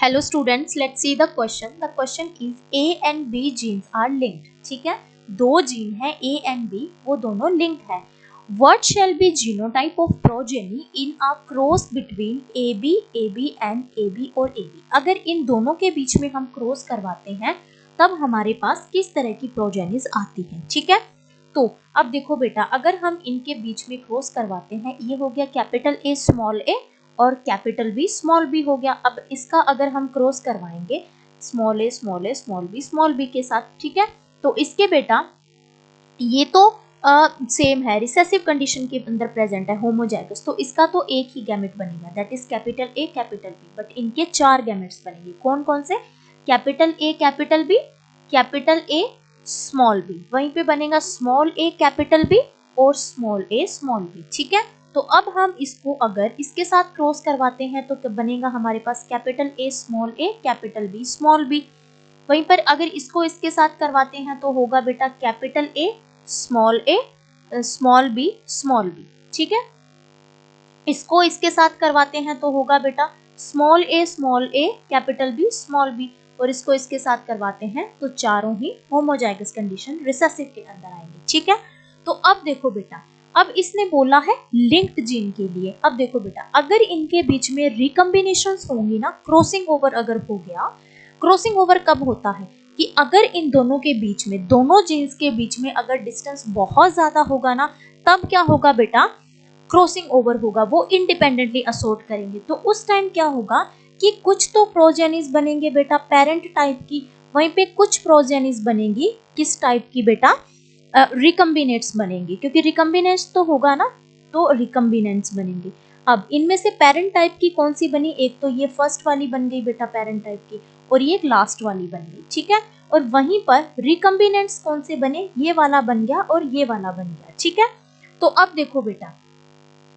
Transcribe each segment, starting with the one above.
Hello students, let's see the question. The question is A and B genes are linked. ठीक है, दो gene है ए and B, वो दोनों लिंक्ड है. What shall be genotype of progeny in a cross between A B and A B और A B. अगर इन दोनों के बीच में हम क्रॉस करवाते हैं तब हमारे पास किस तरह की प्रोजेनीज आती है. ठीक है, तो अब देखो बेटा, अगर हम इनके बीच में क्रॉस करवाते हैं, ये हो गया कैपिटल ए स्मॉल ए और कैपिटल बी स्मॉल बी हो गया. अब इसका अगर हम क्रॉस करवाएंगे स्मॉल ए स्मॉल बी के साथ, ठीक है, तो इसके बेटा ये तो सेम है, रिसेसिव कंडीशन के अंदर प्रेजेंट है, होमोजाइगस, तो इसका तो एक ही गैमेट बनेगा, that is capital A capital B. But इनके चार गैमेट्स बनेंगे. कौन कौन से? Capital A capital B, capital A small B, वहीं पे बनेगा स्मॉल ए कैपिटल बी और स्मॉल ए स्मॉल बी. ठीक है, तो अब हम इसको अगर इसके साथ क्रॉस करवाते हैं तो बनेगा हमारे पास capital A capital B small B. वहीं पर अगर इसको इसके साथ करवाते हैं तो होगा बेटा capital A small B small B. ठीक है, इसको इसके साथ करवाते हैं तो होगा बेटा small A capital B small B, और इसको इसके साथ करवाते हैं तो चारों ही होमोजाइगस कंडीशन रिसेसिव के अंदर आएंगे. ठीक है, तो अब देखो बेटा, अब इसने बोला है लिंक्ड जीन के लिए. अब देखो बेटा, अगर इनके बीच में रिकम्बिनेशंस होंगी ना, क्रॉसिंग ओवर अगर हो गया, क्रॉसिंग ओवर कब होता है कि अगर इन दोनों के बीच में, दोनों जीन्स के बीच में अगर डिस्टेंस बहुत ज्यादा होगा ना, तब क्या होगा बेटा, क्रॉसिंग ओवर होगा, वो इंडिपेंडेंटली असोर्ट करेंगे. तो उस टाइम क्या होगा कि कुछ तो प्रोजेनिस बनेंगे बेटा पेरेंट टाइप की, वहीं पे कुछ प्रोजेनिस बनेंगी किस टाइप की बेटा, रिकम्बिनेट्स बनेंगे, क्योंकि रिकम्बिनेट्स तो होगा ना, तो रिकम्बिनेंट्स बनेंगे. अब इनमें से पेरेंट टाइप की कौन सी बनी? एक तो ये फर्स्ट वाली बन गई बेटा पेरेंट टाइप की, और ये लास्ट वाली बन गई. ठीक है, और वहीं पर रिकम्बिनेंट्स कौन से बने? ये वाला बन गया और ये वाला बन गया. ठीक है, तो अब देखो बेटा,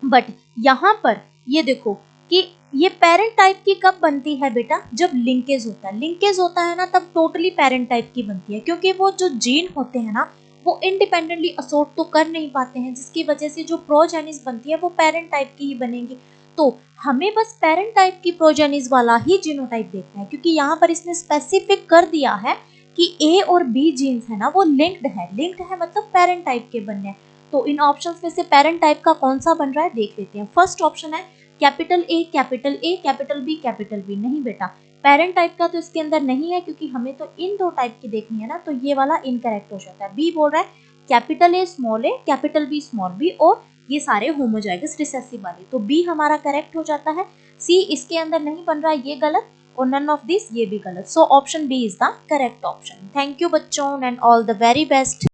बट यहां पर ये देखो कि ये पेरेंट टाइप की कब बनती है बेटा? जब लिंकेज होता है. लिंकेज होता है ना, तब टोटली पेरेंट टाइप की बनती है, क्योंकि वो जो जीन होते हैं ना, वो इंडिपेंडेंटली असोर्ट तो कर नहीं पाते हैं, जिसकी वजह से जो प्रोजेनिस बनती है वो पेरेंट टाइप की ही बनेगी. तो हमें बस पेरेंट टाइप की प्रोजेनिस वाला ही जीनोटाइप देखना है, क्योंकि यहाँ पर इसने स्पेसिफिक कर दिया है कि ए और बी जीन्स है ना, वो लिंक्ड है. लिंक्ड है मतलब पेरेंट टाइप के बनने हैं. तो इन ऑप्शंस में से पेरेंट टाइप का कौन सा बन रहा है देख लेते हैं. फर्स्ट ऑप्शन है कैपिटल ए कैपिटल बी. नहीं बेटा, पेरेंट टाइप का तो इसके अंदर नहीं है, क्योंकि हमें तो इन दो टाइप की देखनी है ना, तो ये वाला इनकरेक्ट हो जाता है. बी बोल रहा है capital A capital B small B, और ये सारे होमोजाइगस रिसेसिव वाले, तो बी हमारा करेक्ट हो जाता है. सी इसके अंदर नहीं बन रहा है, ये गलत, और नन ऑफ दिस ये भी गलत. So option B is the correct option. Thank you बच्चों and all the very best.